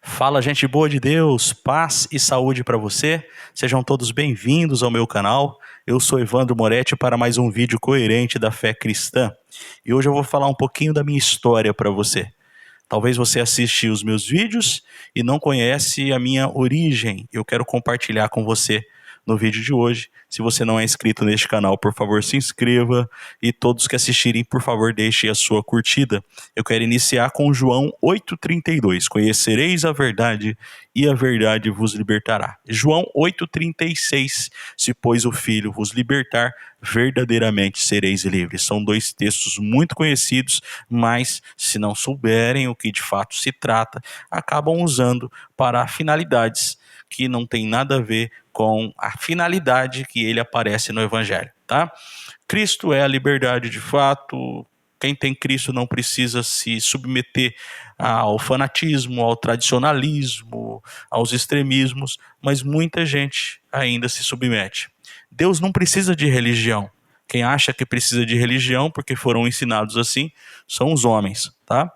Fala, gente boa de Deus, paz e saúde para você. Sejam todos bem-vindos ao meu canal. Eu sou Evandro Moretti para mais um vídeo coerente da fé cristã. E hoje eu vou falar um pouquinho da minha história para você. Talvez você assiste os meus vídeos e não conhece a minha origem. Eu quero compartilhar com você no vídeo de hoje. Se você não é inscrito neste canal, por favor, se inscreva. E todos que assistirem, por favor, deixem a sua curtida. Eu quero iniciar com João 8,32. Conhecereis a verdade e a verdade vos libertará. João 8,36. Se, pois, o Filho vos libertar, verdadeiramente sereis livres. São dois textos muito conhecidos, mas se não souberem o que de fato se trata, acabam usando para finalidades que não tem nada a ver com a finalidade que ele aparece no Evangelho, tá? Cristo é a liberdade de fato. Quem tem Cristo não precisa se submeter ao fanatismo, ao tradicionalismo, aos extremismos, mas muita gente ainda se submete. Deus não precisa de religião. Quem acha que precisa de religião, porque foram ensinados assim, são os homens, tá?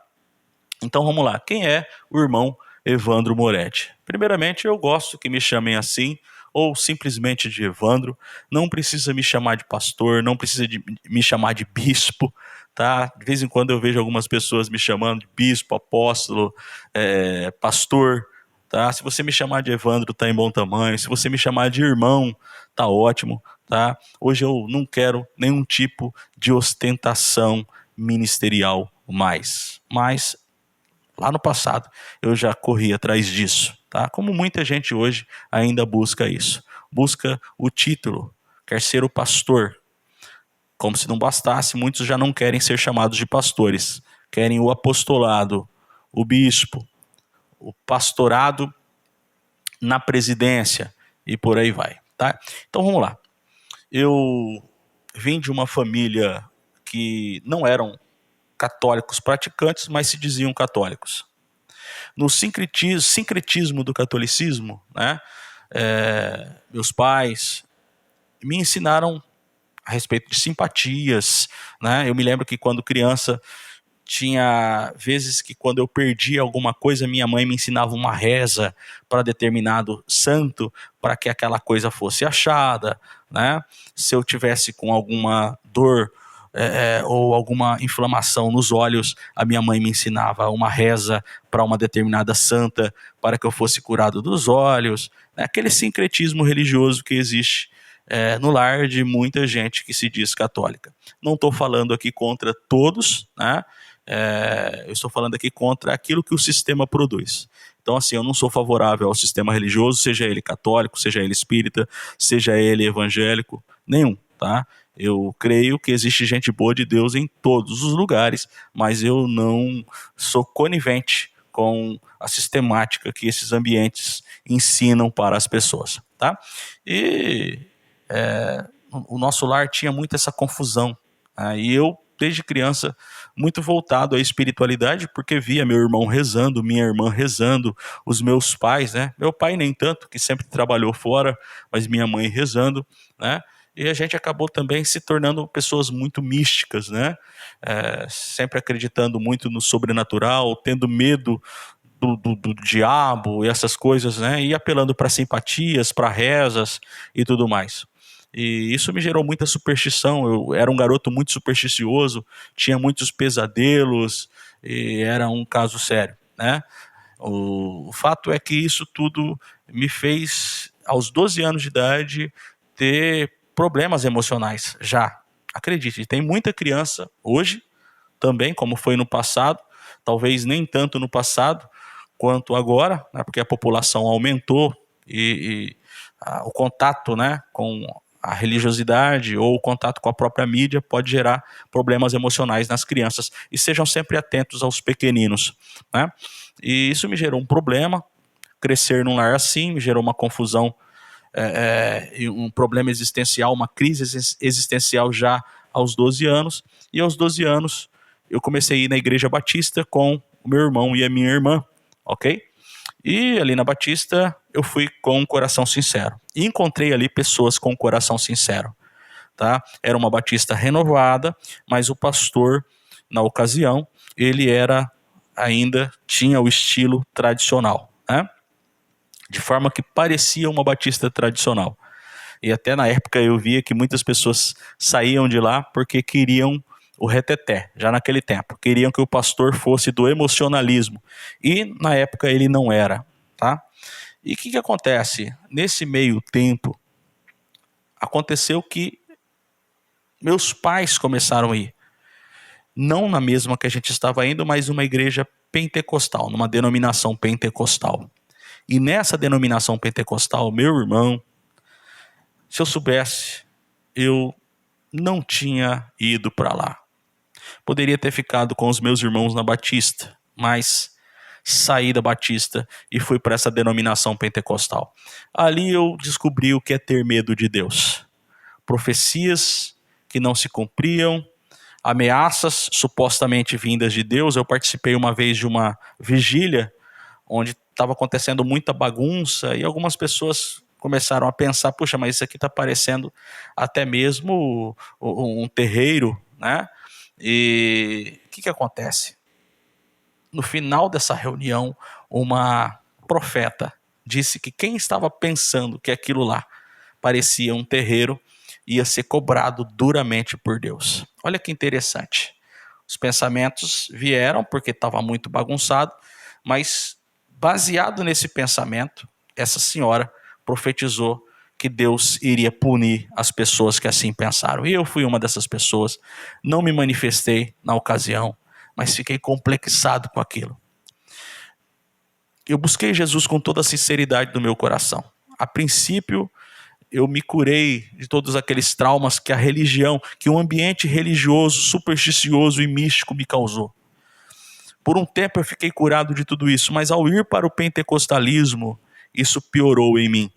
Então vamos lá, quem é o irmão Evandro Moretti? Primeiramente, eu gosto que me chamem assim, ou simplesmente de Evandro. Não precisa me chamar de pastor, não precisa me chamar de bispo, tá? De vez em quando eu vejo algumas pessoas me chamando de bispo, apóstolo, pastor, tá? Se você me chamar de Evandro, tá em bom tamanho. Se você me chamar de irmão, tá ótimo, tá? Hoje eu não quero nenhum tipo de ostentação ministerial mais, mas lá no passado eu já corri atrás disso, tá? Como muita gente hoje ainda busca isso. Busca o título, quer ser o pastor. Como se não bastasse, muitos já não querem ser chamados de pastores. Querem o apostolado, o bispo, o pastorado na presidência e por aí vai, tá? Então vamos lá. Eu vim de uma família que não eram católicos praticantes, mas se diziam católicos. No sincretismo do catolicismo, né, meus pais me ensinaram a respeito de simpatias, né? Eu me lembro que quando criança tinha vezes que quando eu perdia alguma coisa, minha mãe me ensinava uma reza para determinado santo, para que aquela coisa fosse achada, né? Se eu tivesse com alguma dor ou alguma inflamação nos olhos, a minha mãe me ensinava uma reza para uma determinada santa, para que eu fosse curado dos olhos, né? Aquele sincretismo religioso que existe no lar de muita gente que se diz católica. Não estou falando aqui contra todos, né? Eu estou falando aqui contra aquilo que o sistema produz. Então, assim, eu não sou favorável ao sistema religioso, seja ele católico, seja ele espírita, seja ele evangélico, nenhum, tá? Eu creio que existe gente boa de Deus em todos os lugares, mas eu não sou conivente com a sistemática que esses ambientes ensinam para as pessoas, tá? E o nosso lar tinha muito essa confusão, né? E eu, desde criança, muito voltado à espiritualidade, porque via meu irmão rezando, minha irmã rezando, os meus pais, né? Meu pai nem tanto, que sempre trabalhou fora, mas minha mãe rezando, né? E a gente acabou também se tornando pessoas muito místicas, né? Sempre acreditando muito no sobrenatural, tendo medo do diabo e essas coisas, né? E apelando para simpatias, para rezas e tudo mais. E isso me gerou muita superstição. Eu era um garoto muito supersticioso, tinha muitos pesadelos e era um caso sério, né? O fato é que isso tudo me fez, aos 12 anos de idade, ter problemas emocionais já. Acredite, tem muita criança hoje também, como foi no passado, talvez nem tanto no passado quanto agora, né, porque a população aumentou e o contato, né, com a religiosidade ou o contato com a própria mídia pode gerar problemas emocionais nas crianças. E sejam sempre atentos aos pequeninos, né? E isso me gerou um problema. Crescer num lar assim me gerou uma confusão, um problema existencial, uma crise existencial já aos 12 anos. E aos 12 anos eu comecei a ir na igreja batista com o meu irmão e a minha irmã, ok? E ali na Batista eu fui com um coração sincero. E encontrei ali pessoas com um coração sincero, tá? Era uma Batista renovada, mas o pastor, na ocasião, ele ainda tinha o estilo tradicional, né? De forma que parecia uma batista tradicional. E até na época eu via que muitas pessoas saíam de lá porque queriam o reteté, já naquele tempo. Queriam que o pastor fosse do emocionalismo. E na época ele não era, tá? E o que acontece? Nesse meio tempo, aconteceu que meus pais começaram a ir. Não na mesma que a gente estava indo, mas numa igreja pentecostal, numa denominação pentecostal. E nessa denominação pentecostal, meu irmão, se eu soubesse, eu não tinha ido para lá. Poderia ter ficado com os meus irmãos na Batista, mas saí da Batista e fui para essa denominação pentecostal. Ali eu descobri o que é ter medo de Deus. Profecias que não se cumpriam, ameaças supostamente vindas de Deus. Eu participei uma vez de uma vigília onde estava acontecendo muita bagunça e algumas pessoas começaram a pensar, puxa, mas isso aqui está parecendo até mesmo um terreiro, né? E o que acontece? No final dessa reunião, uma profeta disse que quem estava pensando que aquilo lá parecia um terreiro ia ser cobrado duramente por Deus. Olha que interessante. Os pensamentos vieram porque estava muito bagunçado, mas baseado nesse pensamento, essa senhora profetizou que Deus iria punir as pessoas que assim pensaram. E eu fui uma dessas pessoas, não me manifestei na ocasião, mas fiquei complexado com aquilo. Eu busquei Jesus com toda a sinceridade do meu coração. A princípio, eu me curei de todos aqueles traumas que a religião, que um ambiente religioso, supersticioso e místico me causou. Por um tempo eu fiquei curado de tudo isso, mas ao ir para o pentecostalismo, isso piorou em mim.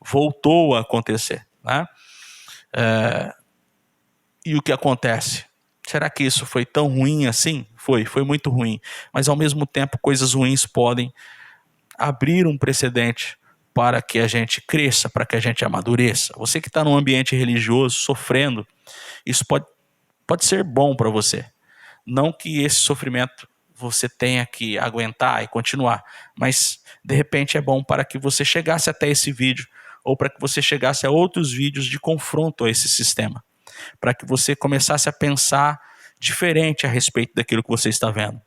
Voltou a acontecer, né? E o que acontece? Será que isso foi tão ruim assim? Foi muito ruim. Mas ao mesmo tempo, coisas ruins podem abrir um precedente para que a gente cresça, para que a gente amadureça. Você que está num ambiente religioso, sofrendo, isso pode ser bom para você. Não que esse sofrimento você tenha que aguentar e continuar, mas de repente é bom para que você chegasse até esse vídeo, ou para que você chegasse a outros vídeos de confronto a esse sistema, para que você começasse a pensar diferente a respeito daquilo que você está vendo.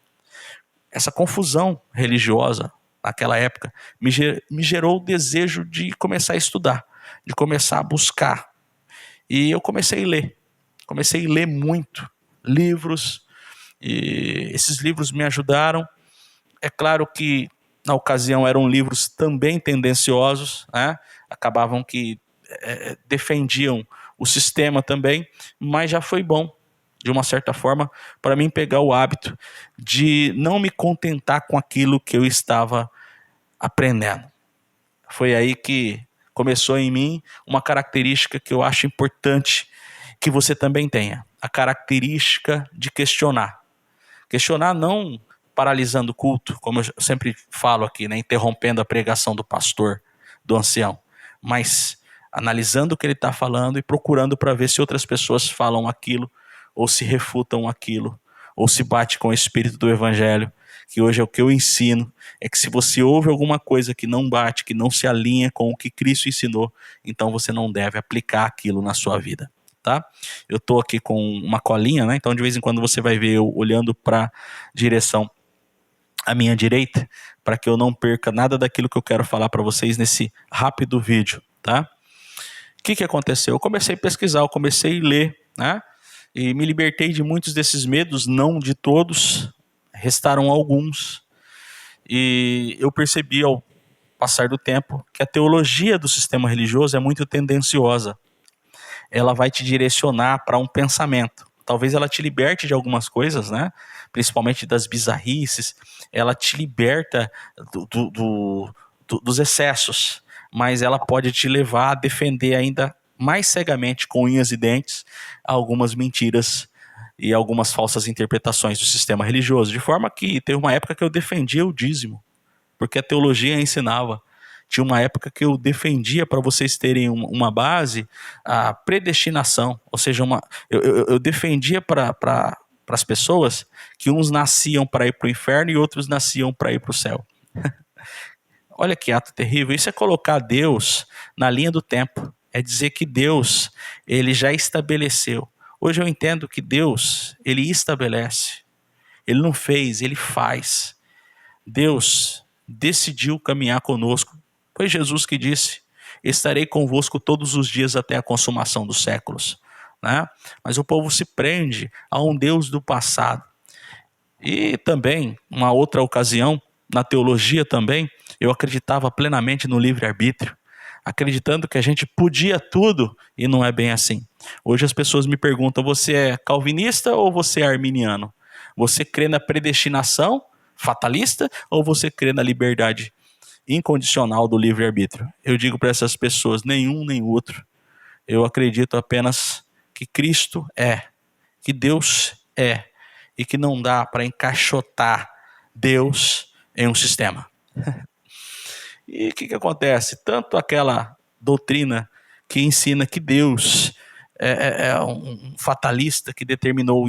Essa confusão religiosa naquela época me gerou o desejo de começar a estudar, de começar a buscar. E eu comecei a ler muito livros, e esses livros me ajudaram. É claro que na ocasião eram livros também tendenciosos, né? Acabavam que defendiam o sistema também, mas já foi bom, de uma certa forma, para mim pegar o hábito de não me contentar com aquilo que eu estava aprendendo. Foi aí que começou em mim uma característica que eu acho importante que você também tenha, a característica de questionar. Questionar não paralisando o culto, como eu sempre falo aqui, né, interrompendo a pregação do pastor, do ancião, mas analisando o que ele está falando e procurando para ver se outras pessoas falam aquilo, ou se refutam aquilo, ou se bate com o espírito do evangelho, que hoje é o que eu ensino, é que se você ouve alguma coisa que não bate, que não se alinha com o que Cristo ensinou, então você não deve aplicar aquilo na sua vida. Tá? Eu estou aqui com uma colinha, né? Então de vez em quando você vai ver eu olhando para a direção à minha direita, para que eu não perca nada daquilo que eu quero falar para vocês nesse rápido vídeo. Tá? O que aconteceu? Eu comecei a pesquisar, eu comecei a ler, né? E me libertei de muitos desses medos, não de todos, restaram alguns. E eu percebi ao passar do tempo que a teologia do sistema religioso é muito tendenciosa. Ela vai te direcionar para um pensamento. Talvez ela te liberte de algumas coisas, né? Principalmente das bizarrices. Ela te liberta dos excessos, mas ela pode te levar a defender ainda mais cegamente, com unhas e dentes, algumas mentiras e algumas falsas interpretações do sistema religioso. De forma que teve uma época que eu defendia o dízimo, porque a teologia ensinava. Tinha uma época que eu defendia, para vocês terem uma base, a predestinação. Ou seja, eu defendia para as pessoas que uns nasciam para ir para o inferno e outros nasciam para ir para o céu. Olha que ato terrível. Isso é colocar Deus na linha do tempo. É dizer que Deus, ele já estabeleceu. Hoje eu entendo que Deus, ele estabelece. Ele não fez, ele faz. Deus decidiu caminhar conosco. Foi Jesus que disse: estarei convosco todos os dias até a consumação dos séculos. Né? Mas o povo se prende a um Deus do passado. E também, uma outra ocasião, na teologia também, eu acreditava plenamente no livre-arbítrio, acreditando que a gente podia tudo, e não é bem assim. Hoje as pessoas me perguntam: você é calvinista ou você é arminiano? Você crê na predestinação fatalista ou você crê na liberdade incondicional do livre-arbítrio? Eu digo para essas pessoas: nenhum nem outro. Eu acredito apenas que Cristo é, que Deus é, e que não dá para encaixotar Deus em um sistema. E o que acontece? Tanto aquela doutrina que ensina que Deus é um fatalista que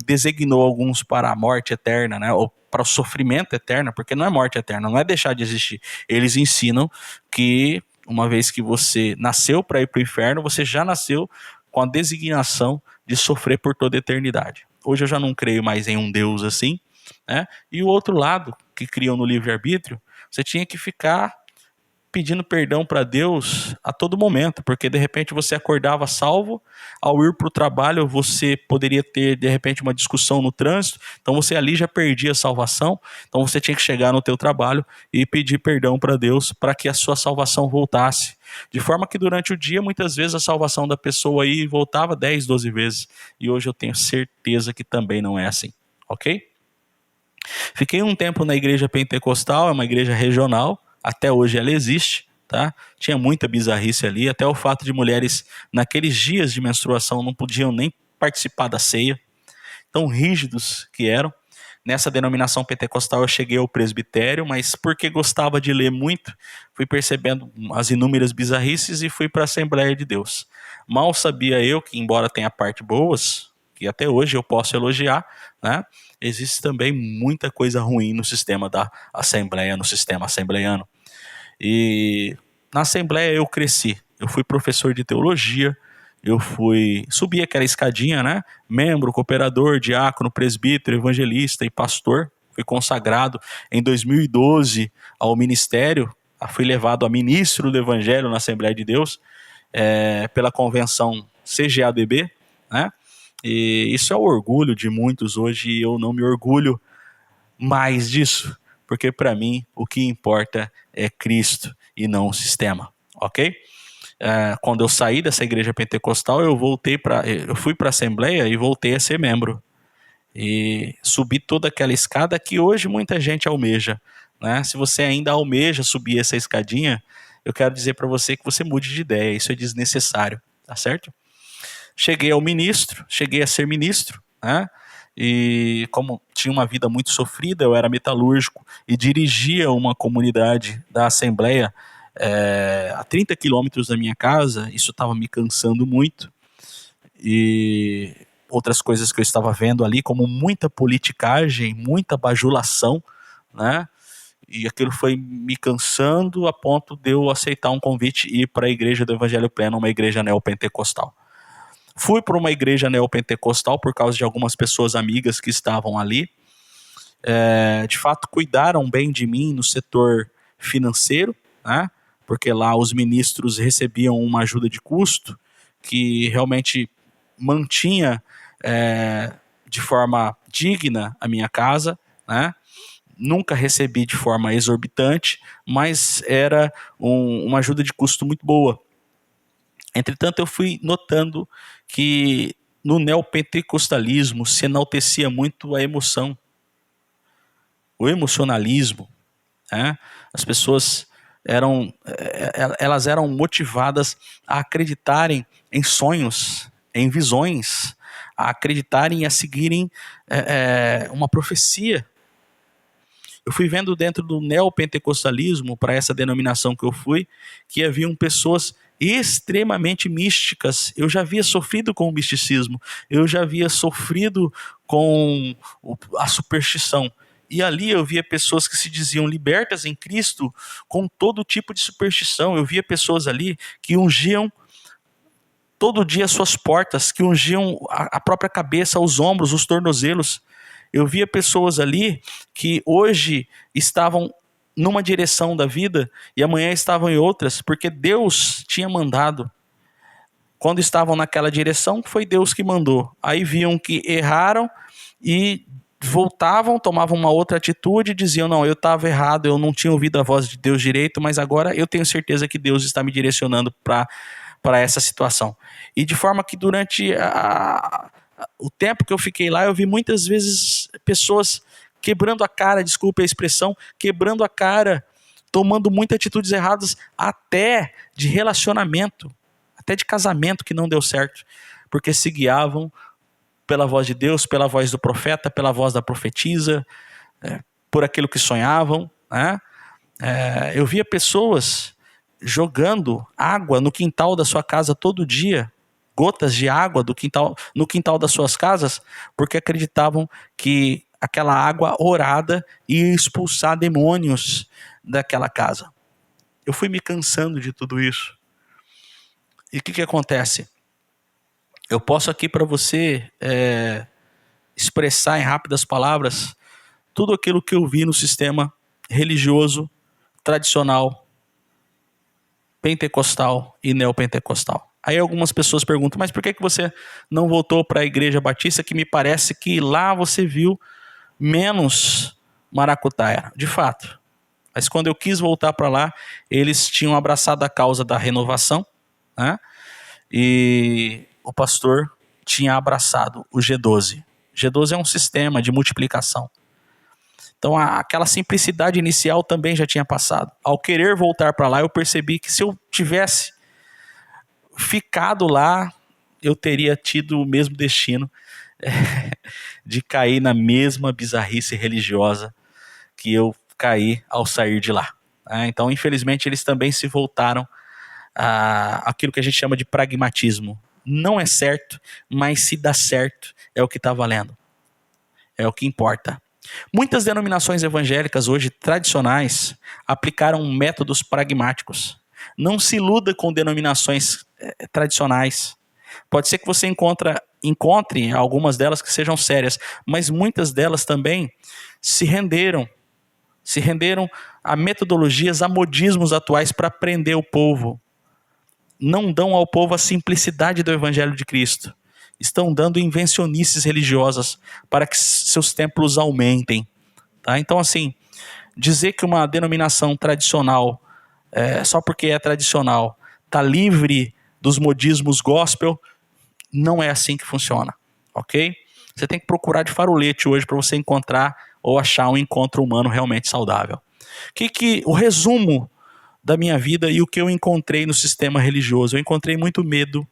designou alguns para a morte eterna, né? Ou para o sofrimento eterno, porque não é morte eterna, não é deixar de existir. Eles ensinam que uma vez que você nasceu para ir para o inferno, você já nasceu com a designação de sofrer por toda a eternidade. Hoje eu já não creio mais em um Deus assim, né? E o outro lado, que criam no livre-arbítrio, você tinha que ficar pedindo perdão para Deus a todo momento, porque de repente você acordava salvo, ao ir para o trabalho você poderia ter de repente uma discussão no trânsito, então você ali já perdia a salvação, então você tinha que chegar no teu trabalho e pedir perdão para Deus para que a sua salvação voltasse, de forma que durante o dia muitas vezes a salvação da pessoa aí voltava 10, 12 vezes, e hoje eu tenho certeza que também não é assim, ok? Fiquei um tempo na igreja pentecostal, é uma igreja regional, até hoje ela existe, tá? Tinha muita bizarrice ali, até o fato de mulheres naqueles dias de menstruação não podiam nem participar da ceia, tão rígidos que eram. Nessa denominação pentecostal eu cheguei ao presbitério, mas porque gostava de ler muito, fui percebendo as inúmeras bizarrices e fui para a Assembleia de Deus. Mal sabia eu que, embora tenha partes boas, que até hoje eu posso elogiar, né? Existe também muita coisa ruim no sistema da Assembleia, no sistema assembleiano. E na Assembleia eu cresci, eu fui professor de teologia, subi aquela escadinha, né? Membro, cooperador, diácono, presbítero, evangelista e pastor. Fui consagrado em 2012 ao ministério, fui levado a ministro do Evangelho na Assembleia de Deus, pela convenção CGADB, né? E isso é o orgulho de muitos hoje, e eu não me orgulho mais disso, porque para mim o que importa é Cristo e não o sistema, ok? Quando eu saí dessa igreja pentecostal, eu fui para a Assembleia e voltei a ser membro. E subi toda aquela escada que hoje muita gente almeja, né? Se você ainda almeja subir essa escadinha, eu quero dizer para você que você mude de ideia, isso é desnecessário, tá certo? Cheguei a ser ministro, né? E como tinha uma vida muito sofrida, eu era metalúrgico e dirigia uma comunidade da Assembleia a 30 quilômetros da minha casa. Isso estava me cansando muito. E outras coisas que eu estava vendo ali, como muita politicagem, muita bajulação, né? E aquilo foi me cansando a ponto de eu aceitar um convite e ir para a Igreja do Evangelho Pleno, uma igreja neopentecostal. Fui para uma igreja neopentecostal por causa de algumas pessoas amigas que estavam ali. De fato, cuidaram bem de mim no setor financeiro, né? Porque lá os ministros recebiam uma ajuda de custo que realmente mantinha de forma digna a minha casa, né? Nunca recebi de forma exorbitante, mas era uma ajuda de custo muito boa. Entretanto, eu fui notando que no neopentecostalismo se enaltecia muito a emoção, o emocionalismo, né? As pessoas elas eram motivadas a acreditarem em sonhos, em visões, a acreditarem e a seguirem uma profecia. Eu fui vendo dentro do neopentecostalismo, para essa denominação que eu fui, que haviam pessoas extremamente místicas. Eu já havia sofrido com o misticismo, eu já havia sofrido com a superstição, E ali eu via pessoas que se diziam libertas em Cristo com todo tipo de superstição. Eu via pessoas ali que ungiam todo dia as suas portas, que ungiam a própria cabeça, os ombros, os tornozelos. Eu via pessoas ali que hoje estavam numa direção da vida e amanhã estavam em outras, porque Deus tinha mandado. Quando estavam naquela direção, foi Deus que mandou. Aí viam que erraram e voltavam, tomavam uma outra atitude e diziam, não, eu estava errado, eu não tinha ouvido a voz de Deus direito, mas agora eu tenho certeza que Deus está me direcionando para essa situação. E de forma que durante o tempo que eu fiquei lá, eu vi muitas vezes pessoas quebrando a cara, desculpe a expressão, quebrando a cara, tomando muitas atitudes erradas, até de relacionamento, até de casamento que não deu certo, porque se guiavam pela voz de Deus, pela voz do profeta, pela voz da profetisa, por aquilo que sonhavam, né? Eu via pessoas jogando água no quintal da sua casa todo dia, gotas de água no quintal das suas casas, porque acreditavam que aquela água orada ia expulsar demônios daquela casa. Eu fui me cansando de tudo isso. E o que acontece? Eu posso aqui para você expressar em rápidas palavras tudo aquilo que eu vi no sistema religioso, tradicional, pentecostal e neopentecostal. Aí algumas pessoas perguntam, mas por que você não voltou para a Igreja Batista, que me parece que lá você viu menos maracutaia? De fato. Mas quando eu quis voltar para lá, eles tinham abraçado a causa da renovação, né? E o pastor tinha abraçado o G12. G12 é um sistema de multiplicação. Então aquela simplicidade inicial também já tinha passado. Ao querer voltar para lá, eu percebi que se eu tivesse ficado lá, eu teria tido o mesmo destino de cair na mesma bizarrice religiosa que eu caí ao sair de lá. Então, infelizmente, eles também se voltaram àquilo que a gente chama de pragmatismo. Não é certo, mas se dá certo, é o que está valendo. É o que importa. Muitas denominações evangélicas hoje tradicionais aplicaram métodos pragmáticos. Não se iluda com denominações tradicionais. Pode ser que você encontre algumas delas que sejam sérias, mas muitas delas também se renderam a metodologias, a modismos atuais para prender o povo. Não dão ao povo a simplicidade do Evangelho de Cristo. Estão dando invencionices religiosas para que seus templos aumentem. Tá? Então, assim, dizer que uma denominação tradicional, só porque é tradicional, está livre dos modismos gospel, não é assim que funciona, ok? Você tem que procurar de farolete hoje para você encontrar ou achar um encontro humano realmente saudável. O resumo da minha vida e o que eu encontrei no sistema religioso? Eu encontrei muito medo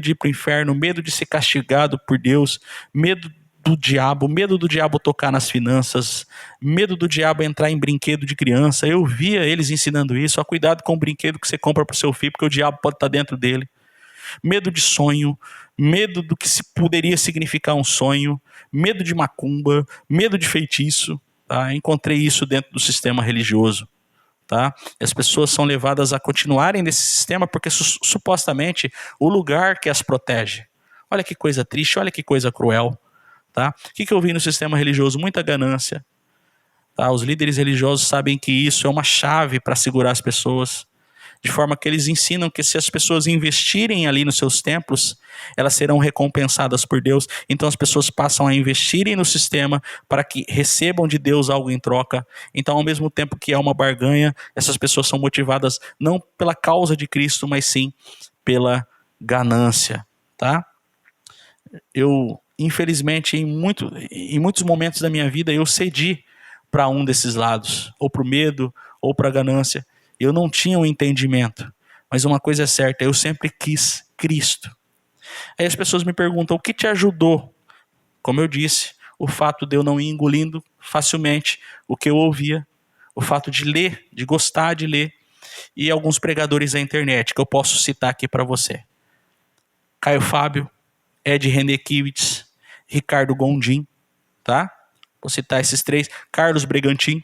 de ir para o inferno, medo de ser castigado por Deus, medo do diabo tocar nas finanças, medo do diabo entrar em brinquedo de criança. Eu via eles ensinando isso, cuidado com o brinquedo que você compra para o seu filho, porque o diabo pode estar dentro dele. Medo de sonho, medo do que poderia significar um sonho, medo de macumba, medo de feitiço. Tá? Encontrei isso dentro do sistema religioso. Tá? E as pessoas são levadas a continuarem nesse sistema porque supostamente o lugar que as protege. Olha que coisa triste, olha que coisa cruel. Tá? O que eu vi no sistema religioso? Muita ganância. Tá? Os líderes religiosos sabem que isso é uma chave para segurar as pessoas. De forma que eles ensinam que se as pessoas investirem ali nos seus templos, elas serão recompensadas por Deus. Então as pessoas passam a investirem no sistema para que recebam de Deus algo em troca. Então, ao mesmo tempo que é uma barganha, essas pessoas são motivadas não pela causa de Cristo, mas sim pela ganância. Tá? Eu, infelizmente, em muitos momentos da minha vida, eu cedi para um desses lados, ou para o medo, ou para a ganância. Eu não tinha um entendimento, mas uma coisa é certa, eu sempre quis Cristo. Aí as pessoas me perguntam, o que te ajudou? Como eu disse, o fato de eu não ir engolindo facilmente o que eu ouvia, o fato de ler, de gostar de ler, e alguns pregadores da internet, que eu posso citar aqui para você. Caio Fábio, Ed Renekiewicz, Ricardo Gondim, tá? Vou citar esses três. Carlos Bregantin.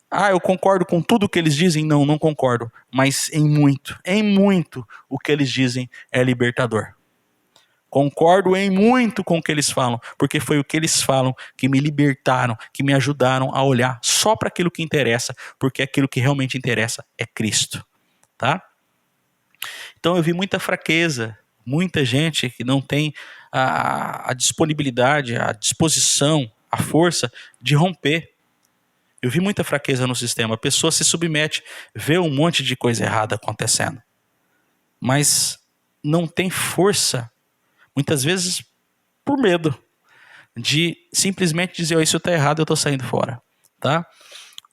Ah, eu concordo com tudo que eles dizem? Não, não concordo. Mas em muito, o que eles dizem é libertador. Concordo em muito com o que eles falam, porque foi o que eles falam que me libertaram, que me ajudaram a olhar só para aquilo que interessa, porque aquilo que realmente interessa é Cristo, tá? Então eu vi muita fraqueza, muita gente que não tem a disponibilidade, a disposição, a força de romper. Eu vi muita fraqueza no sistema. A pessoa se submete, vê um monte de coisa errada acontecendo, mas não tem força, muitas vezes por medo de simplesmente dizer, oh, isso está errado, eu estou saindo fora, tá?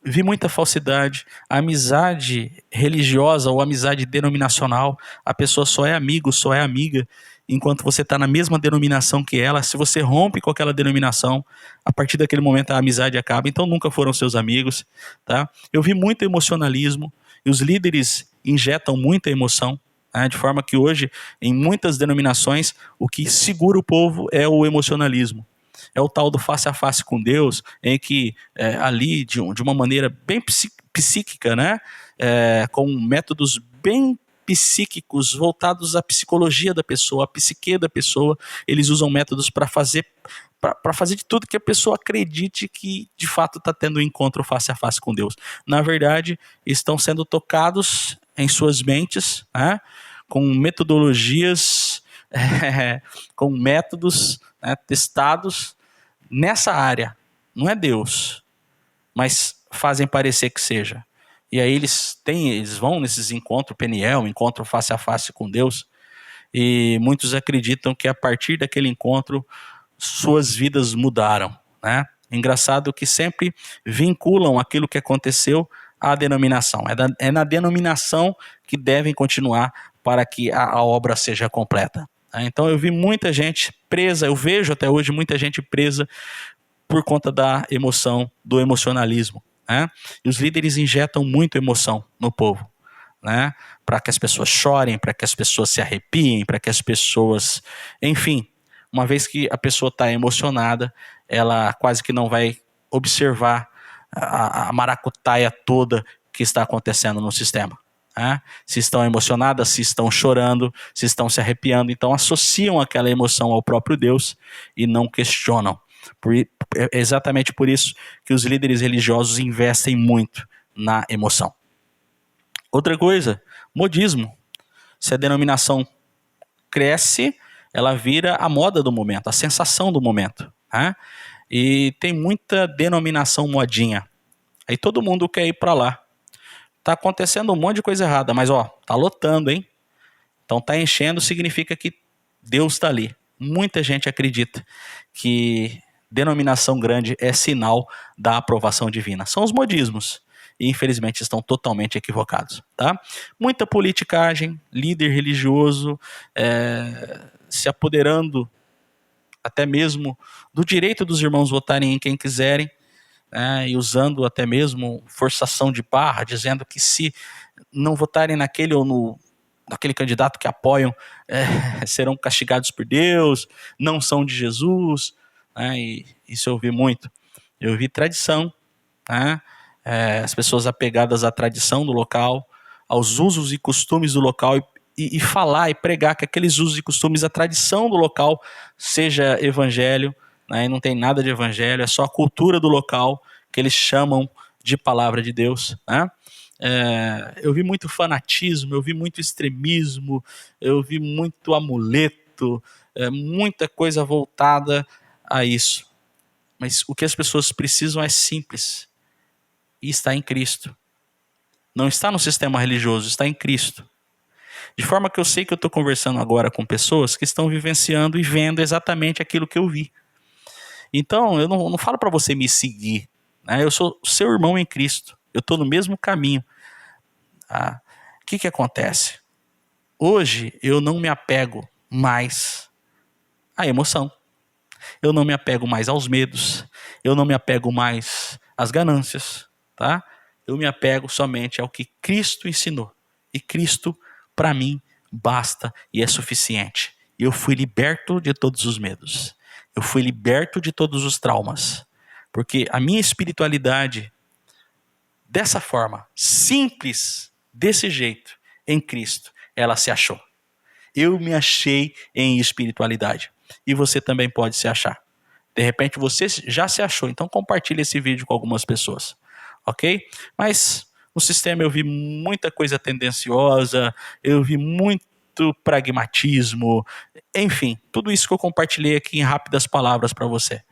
Vi muita falsidade, a amizade religiosa ou amizade denominacional, a pessoa só é amigo, só é amiga, enquanto você está na mesma denominação que ela. Se você rompe com aquela denominação, a partir daquele momento a amizade acaba, então nunca foram seus amigos, tá? Eu vi muito emocionalismo, e os líderes injetam muita emoção, né? De forma que hoje, em muitas denominações, o que segura o povo é o emocionalismo. É o tal do face a face com Deus, em que ali, de uma maneira bem psíquica, né? Com métodos bem psíquicos, voltados à psicologia da pessoa, à psique da pessoa, eles usam métodos para fazer de tudo que a pessoa acredite que de fato está tendo um encontro face a face com Deus. Na verdade, estão sendo tocados em suas mentes, né? Com metodologias, com métodos, né, testados nessa área. Não é Deus, mas fazem parecer que seja. E aí eles vão nesses encontros Peniel, encontro face a face com Deus, e muitos acreditam que a partir daquele encontro suas vidas mudaram, né? Engraçado que sempre vinculam aquilo que aconteceu à denominação. É na denominação que devem continuar para que a obra seja completa. Então eu vi muita gente presa, eu vejo até hoje muita gente presa por conta da emoção, do emocionalismo, né? E os líderes injetam muito emoção no povo, né? Para que as pessoas chorem, para que as pessoas se arrepiem, para que as pessoas... Enfim, uma vez que a pessoa está emocionada, ela quase que não vai observar a maracutaia toda que está acontecendo no sistema. Se estão emocionadas, se estão chorando, se estão se arrepiando, então associam aquela emoção ao próprio Deus e não questionam. É exatamente por isso que os líderes religiosos investem muito na emoção. Outra coisa, modismo. Se a denominação cresce, ela vira a moda do momento, a sensação do momento. E tem muita denominação modinha. Aí todo mundo quer ir para lá. Tá acontecendo um monte de coisa errada, mas tá lotando, hein? Então tá enchendo, significa que Deus está ali. Muita gente acredita que denominação grande é sinal da aprovação divina. São os modismos. E infelizmente estão totalmente equivocados, tá? Muita politicagem, líder religioso se apoderando até mesmo do direito dos irmãos votarem em quem quiserem, e usando até mesmo forçação de barra, dizendo que se não votarem naquele ou naquele candidato que apoiam, serão castigados por Deus, não são de Jesus, e isso eu vi muito. Eu vi tradição, as pessoas apegadas à tradição do local, aos usos e costumes do local, e falar e pregar que aqueles usos e costumes, a tradição do local seja evangelho, e não tem nada de evangelho, é só a cultura do local que eles chamam de palavra de Deus. Eu vi muito fanatismo, eu vi muito extremismo, eu vi muito amuleto, muita coisa voltada a isso. Mas o que as pessoas precisam é simples, e está em Cristo. Não está no sistema religioso, está em Cristo. De forma que eu sei que eu estou conversando agora com pessoas que estão vivenciando e vendo exatamente aquilo que eu vi. Então, eu não falo para você me seguir, eu sou seu irmão em Cristo, eu estou no mesmo caminho. O que acontece? Hoje eu não me apego mais à emoção, eu não me apego mais aos medos, eu não me apego mais às ganâncias, tá? Eu me apego somente ao que Cristo ensinou, e Cristo, para mim, basta e é suficiente. Eu fui liberto de todos os medos, eu fui liberto de todos os traumas, Porque a minha espiritualidade, dessa forma, simples, desse jeito, em Cristo, ela se achou. Eu me achei em espiritualidade. E você também pode se achar. De repente você já se achou, então compartilhe esse vídeo com algumas pessoas, ok? Mas no sistema eu vi muita coisa tendenciosa, eu vi muito pragmatismo, enfim, tudo isso que eu compartilhei aqui em rápidas palavras para você.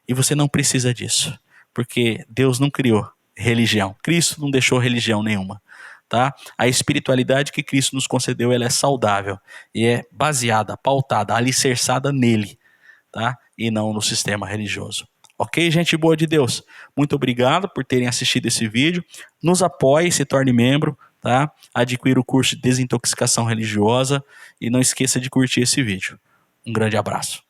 E você não precisa disso, porque Deus não criou religião, Cristo não deixou religião nenhuma. Tá? A espiritualidade que Cristo nos concedeu, ela é saudável e é baseada, pautada, alicerçada nele, tá? E não no sistema religioso. Ok, gente boa de Deus? Muito obrigado por terem assistido esse vídeo. Nos apoie, se torne membro, tá? Adquira o curso de desintoxicação religiosa e não esqueça de curtir esse vídeo. Um grande abraço.